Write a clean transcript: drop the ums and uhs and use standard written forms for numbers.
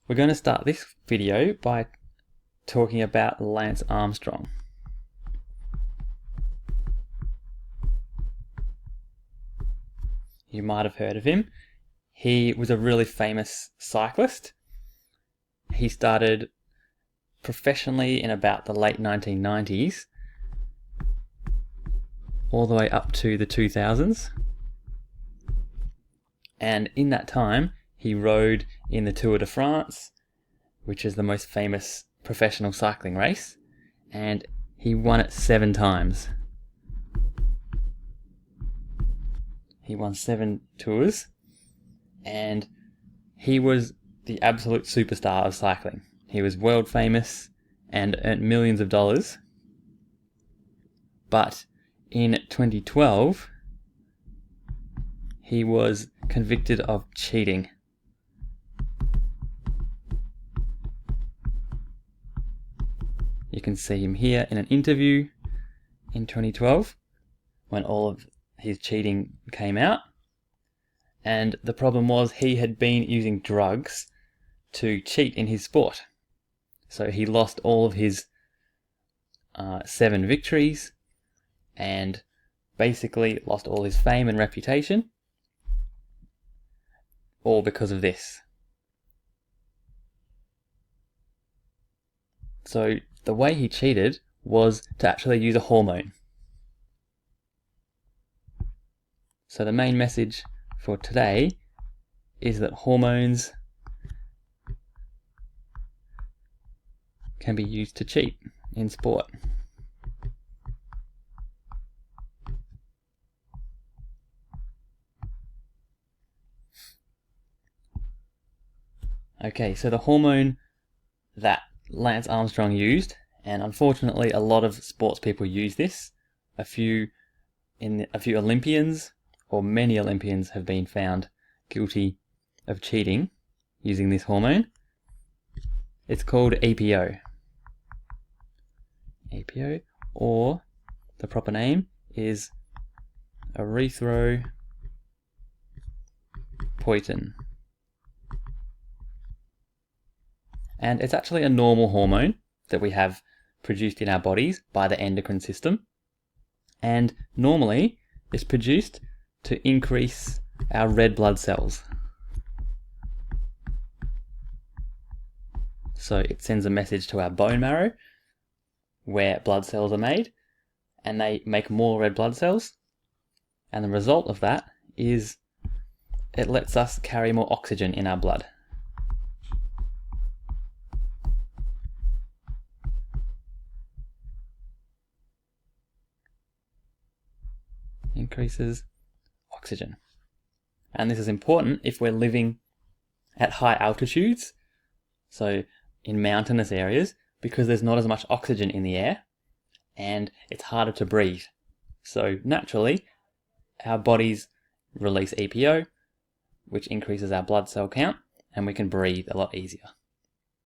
We're going to start this video by talking about Lance Armstrong. You might have heard of him. He was a really famous cyclist. He started professionally in about the late 1990s, all the way up to the 2000s. And in that time, he rode in the Tour de France, which is the most famous professional cycling race, and he won it 7 times. He won 7 tours, and he was the absolute superstar of cycling. He was world famous and earned millions of dollars. But in 2012, he was convicted of cheating. You can see him here in an interview in 2012 when all of his cheating came out. And the problem was he had been using drugs to cheat in his sport. So he lost all of his 7 victories and basically lost all his fame and reputation, all because of this. So the way he cheated was to actually use a hormone. So the main message for today is that hormones can be used to cheat in sport. Okay, so the hormone that Lance Armstrong used, and unfortunately a lot of sports people use this, a few Olympians, or many Olympians, have been found guilty of cheating using this hormone. It's called EPO. EPO, or the proper name is erythropoietin. And it's actually a normal hormone that we have produced in our bodies by the endocrine system. And normally it's produced to increase our red blood cells. So it sends a message to our bone marrow where blood cells are made, and they make more red blood cells. And the result of that is it lets us carry more oxygen in our blood. Increases oxygen. And this is important if we're living at high altitudes, so in mountainous areas, because there's not as much oxygen in the air and it's harder to breathe. So naturally, our bodies release EPO, which increases our blood cell count, and we can breathe a lot easier.